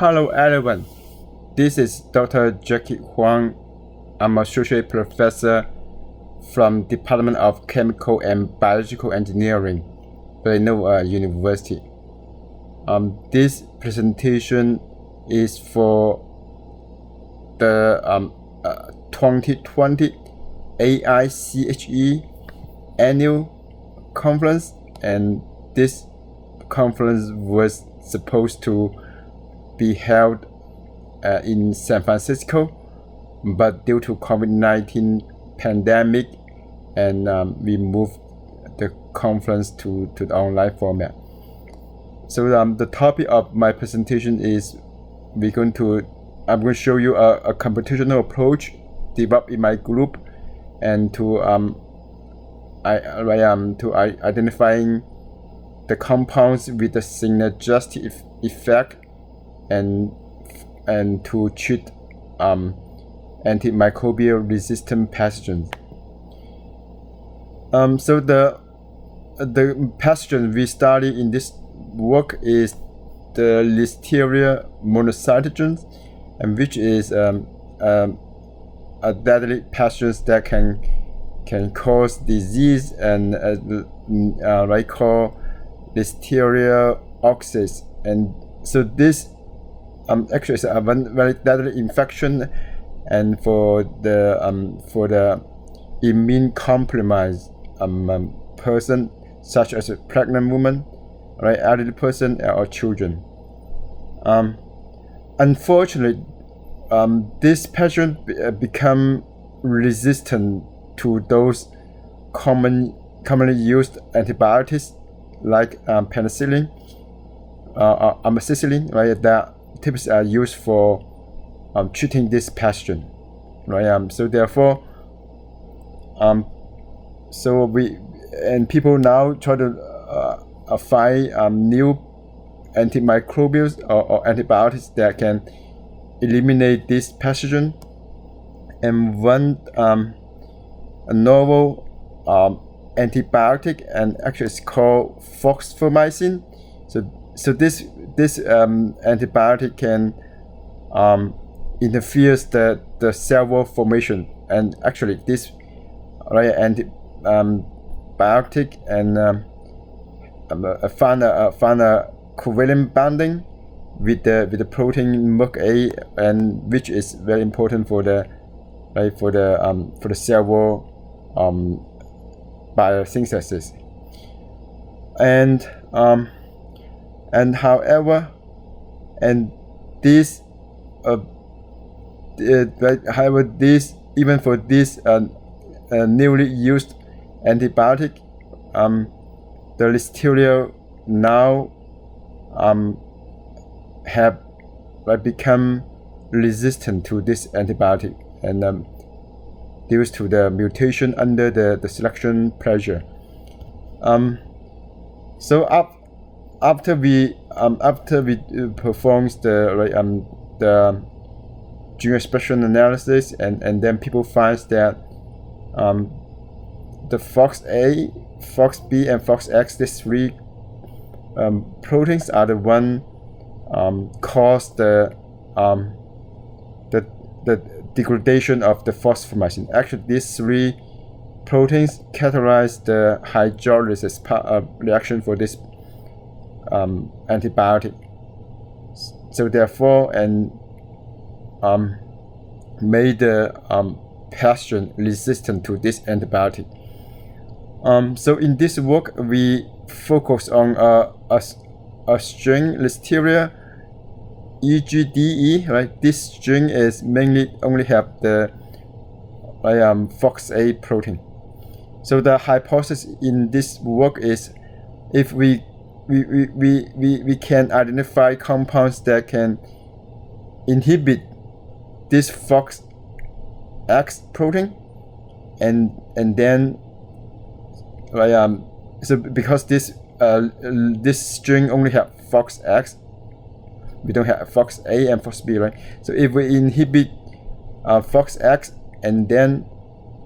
Hello everyone, this is Dr. Jacky Huang. I'm Associate Professor from Department of Chemical and Biological Engineering, Villanova University. This presentation is for the 2020 AIChE annual conference, and this conference was supposed to be held in San Francisco, but due to COVID-19 pandemic, and we moved the conference to the online format. So the topic of my presentation is I'm going to show you a computational approach developed in my group, and to identifying the compounds with the synergistic effect, and to treat antimicrobial-resistant pathogens. So the pathogen we study in this work is the Listeria monocytogenes, and which is a deadly pathogen that can cause disease, and called Listeria oxys. And so this actually is a very deadly infection, and for the immune compromised person, such as a pregnant woman, elderly person, or children. Unfortunately, this pathogen become resistant to those commonly used antibiotics like penicillin, amoxicillin, that typically are used for treating this pathogen, so therefore, so people now try to find new antimicrobials or antibiotics that can eliminate this pathogen. And one a novel antibiotic, and actually it's called fosfomycin. So this antibiotic can interfere the cell wall formation, and actually this antibiotic and found a covalent bonding with the protein MUC-A, and which is very important for the cell wall biosynthesis. And however, even for this newly used antibiotic, the Listeria now have become resistant to this antibiotic, and due to the mutation under the selection pressure. So after we performs the gene expression analysis, and then people finds that the FOXA, FOXB, and FOXX, these three proteins are the one cause the degradation of the fosfomycin. Actually, these three proteins catalyze the hydrolysis reaction for this antibiotic. So therefore, made the pathogen resistant to this antibiotic. So in this work, we focus on a string Listeria EGDE. This string is mainly only have the FOXA protein. So the hypothesis in this work is, if we can identify compounds that can inhibit this FOXX protein, and then so because this string only have FOXX, we don't have FOXA and FOXB, so if we inhibit FOXX, and then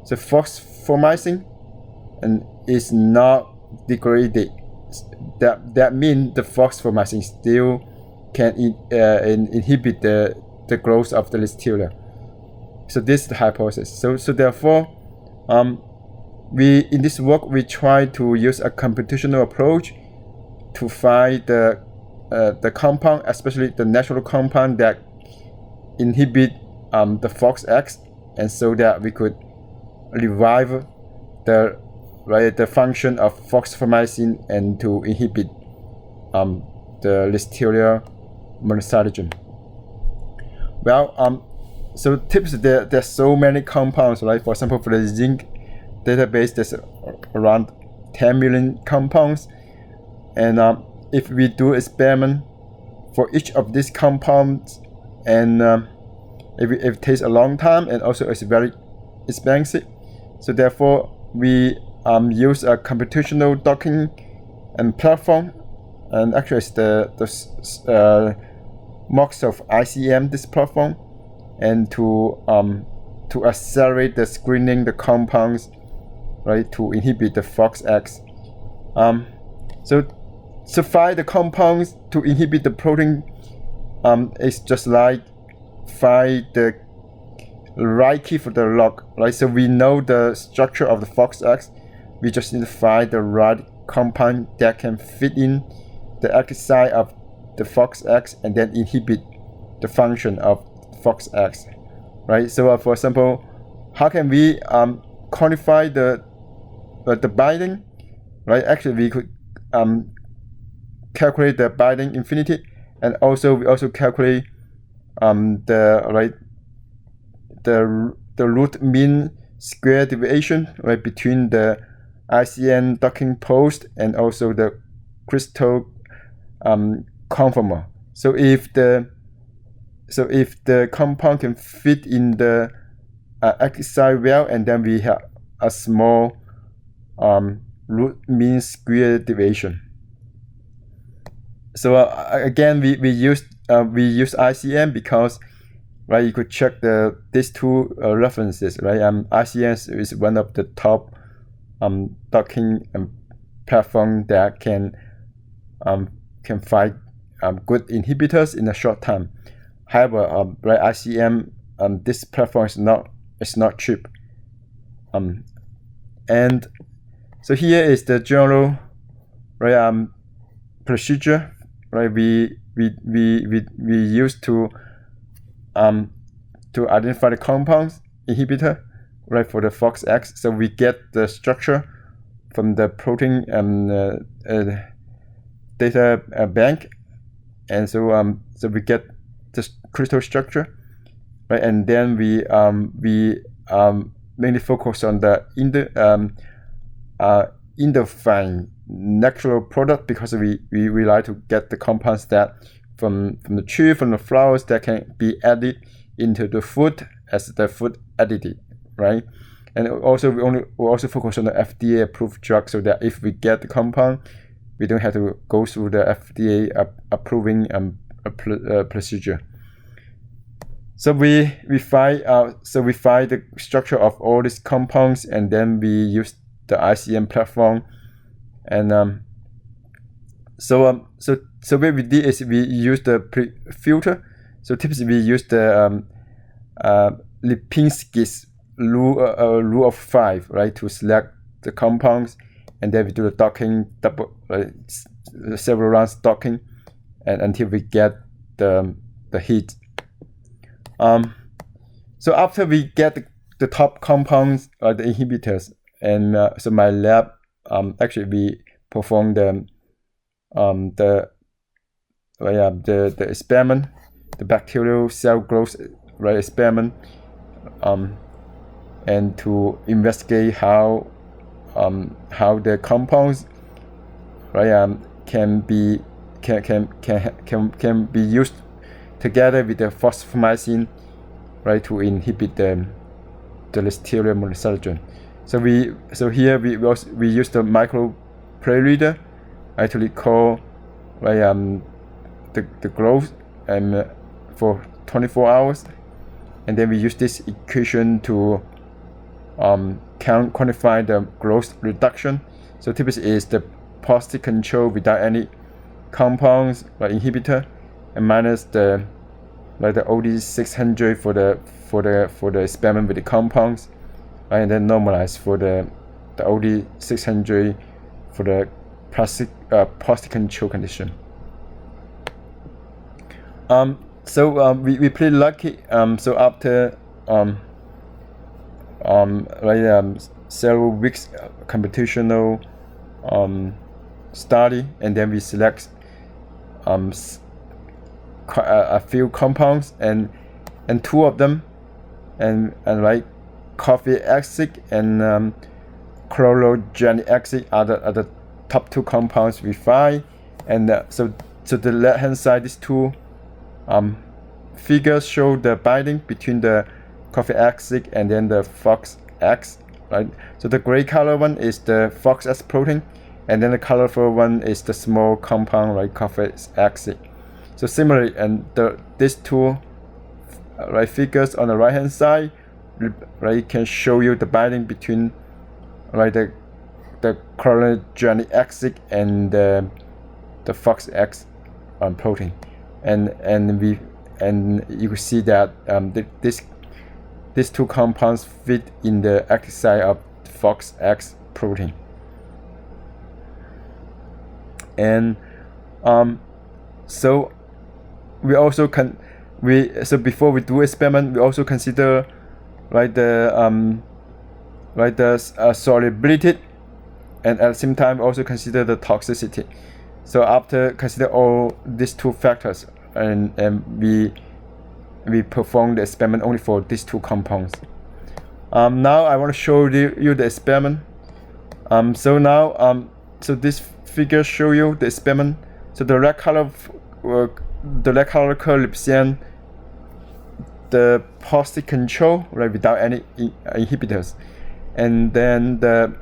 the fosfomycin and is not degraded, that means the fosfomycin still can inhibit the growth of the Listeria. So this is the hypothesis. So therefore, in this work we try to use a computational approach to find the compound, especially the natural compound that inhibit the FOXX, and so that we could revive the function of fosfomycin and to inhibit the Listeria monocytogen. Well, so typically there's so many compounds, right? For example, for the zinc database, there's around 10 million compounds, and if we do experiment for each of these compounds, and if it takes a long time, and also it's very expensive, so therefore we use a computational docking and platform, and actually it's the Microsoft ICM, this platform, and to accelerate the screening the compounds, right, to inhibit the FOXX. So find the compounds to inhibit the protein is just like find the right key for the lock, right? So we know the structure of the FOXX. We just need to find the right compound that can fit in the active site of the FOXX and then inhibit the function of FOXX, right? So for example, how can we quantify the binding, right? Actually, we could calculate the binding affinity, and also we also calculate the root mean square deviation, right, between the ICN docking post and also the crystal conformer. So if the compound can fit in the active site well, and then we have a small root mean square deviation. So again, we use ICM because, right, you could check these two references, right? ICM is one of the top docking platform that can find good inhibitors in a short time. However, right, ICM, this platform is not cheap. And so here is the general, right, procedure, right? We use to identify the compounds inhibitor, right, for the FOXX. So we get the structure from the protein data bank, and so we get the crystal structure, right, and then we mainly focus on the identifying natural product, because we like to get the compounds that from the tree, from the flowers, that can be added into the food as the food additive, right? And also we also focus on the FDA approved drug, so that if we get the compound, we don't have to go through the FDA approving procedure. So we find the structure of all these compounds, and then we use the ICM platform, and so what we did is we use the filter. So typically we use the Lipinski's rule of 5, right, to select the compounds, and then we do the docking, several rounds docking, and until we get the heat. So after we get the top compounds, the inhibitors, and so my lab actually we perform the experiment, the bacterial cell growth, right, experiment, and to investigate how the compounds, right, can be used together with the fosfomycin, right, to inhibit the Listeria monocytogen. So here we use the microplay reader, right, to record, right, the growth and for 24 hours, and then we use this equation to quantify the growth reduction. So typically is the positive control without any compounds, like inhibitor, and minus the OD600 for the experiment with the compounds, right? And then normalize for the OD600 for the plastic control condition. So we pretty lucky. So after several weeks computational study, and then we select a few compounds, and two of them, and like coffee acid and chlorogenic acid are the top two compounds we find. And so the left hand side, these two figures show the binding between the coffee acid and then the FOXX, right? So the gray color one is the FOXX protein, and then the colorful one is the small compound like coffee acid. So similarly, and these two figures on the right hand side, right, can show you the binding between the chlorogenic acid and the FOXX protein, and you can see that these two compounds fit in the active site of FOXX protein. And so we also so before we do experiment, we also consider the solubility, and at the same time also consider the toxicity. So after consider all these two factors, and we perform the experiment only for these two compounds. Now I want to show you the experiment. So now so this figure show you the experiment. So the red color curve represent the positive control, right, without any inhibitors, and then the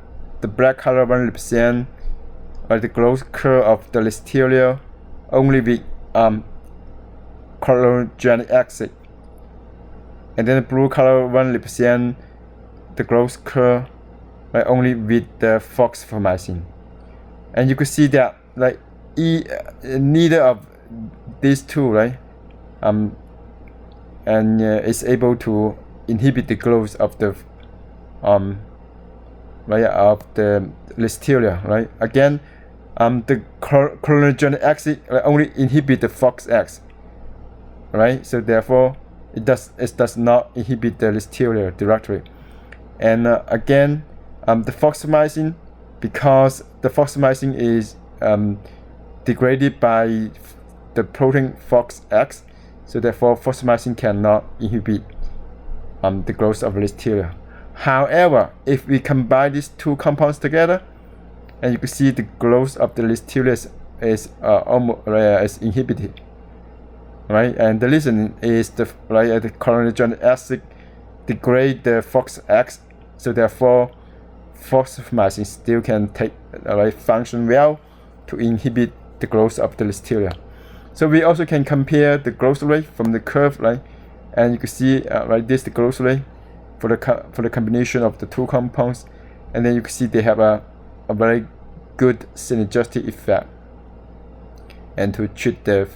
black color one represent the growth curve of the Listeria only with chlorogenic acid, and then the blue color one represent the growth curve only with the fosfomycin. And you could see that neither of these two, right, is able to inhibit the growth of the of the Listeria, right? Again, the chlorogenic acid only inhibit the FOXX, right? So therefore, it does not inhibit the Listeria directly. And again, the fosfomycin, because the fosfomycin is degraded by the protein FOXX, so therefore fosfomycin cannot inhibit the growth of Listeria. However, if we combine these two compounds together, and you can see the growth of the Listeria is almost inhibited, right? And the reason is the chlorogenic acid degrade the FOXX, so therefore fosfomycin still can function well to inhibit the growth of the Listeria. So we also can compare the growth rate from the curve, right? And you can see this the growth rate for the combination of the two compounds, and then you can see they have a very good synergistic effect, and to treat the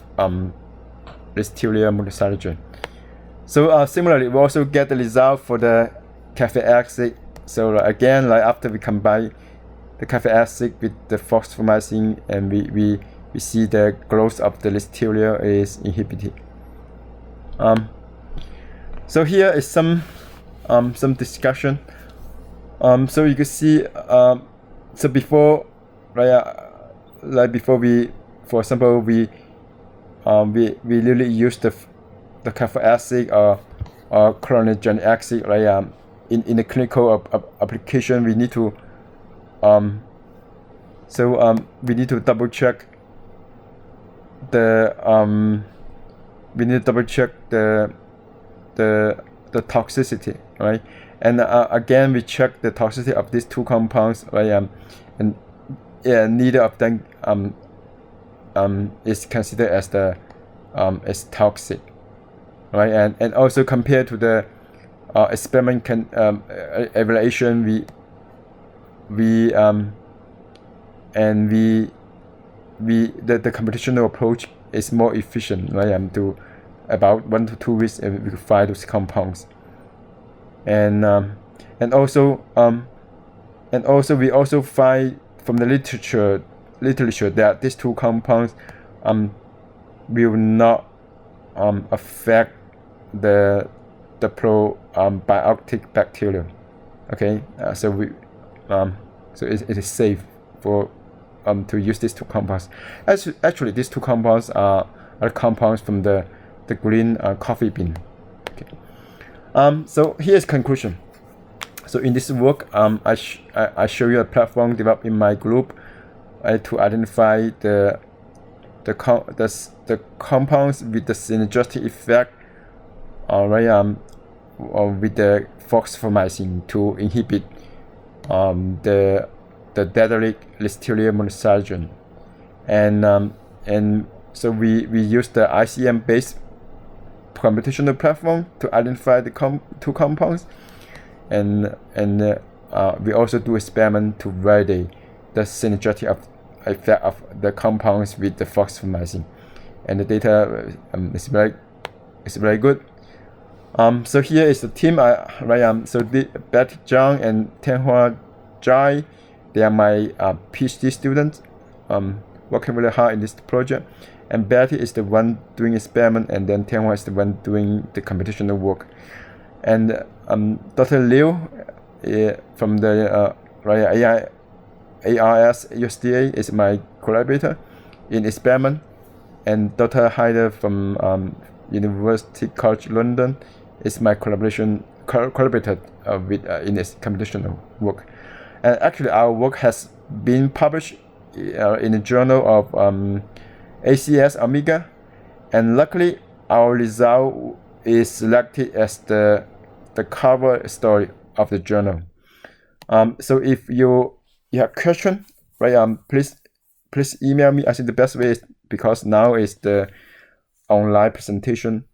Listeria multicytogen. So similarly, we also get the result for the caffeic acid. So again, after we combine the caffeic acid with the fosfomycin, and we see the growth of the Listeria is inhibited. So here is some discussion. So you can see, so before, before we, for example, we really use the caffeic acid or chlorogenic acid, in the clinical application, we need to we need to double check the toxicity, right? And again, we check the toxicity of these two compounds, right? And neither of them is considered as toxic, right? And also compared to the experiment evaluation, the computational approach it's more efficient, right? To about 1 to 2 weeks, we could find those compounds. And also we also find from the literature that these two compounds will not affect the probiotic bacteria. Okay, so it is safe for to use these two compounds. Actually, these two compounds are compounds from the green coffee bean. Okay. So here's conclusion. So in this work, I show you a platform developed in my group to identify the compounds with the synergistic effect, with the fosfomycin to inhibit the deadly Listeria monocytogen, and so we use the ICM based computational platform to identify the two compounds, and we also do experiment to validate the synergistic effect of the compounds with the fosfomycin, and the data is very good. So here is the team. So Betty Zhang and Tianhua Zhai, they are my PhD students, working really hard in this project. And Betty is the one doing experiment, and then Tianhua is the one doing the computational work. And Dr. Liu from the ARS USDA is my collaborator in experiment, and Dr. Haider from University College London is my collaborator in this computational work. And actually, our work has been published in the journal of ACS Omega, and luckily our result is selected as the cover story of the journal. So if you have question, please email me. I think the best way is, because now is the online presentation,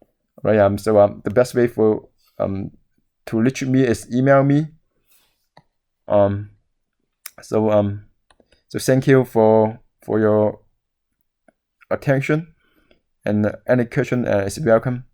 so the best way for to reach me is email me. So thank you for your attention, and any question is welcome.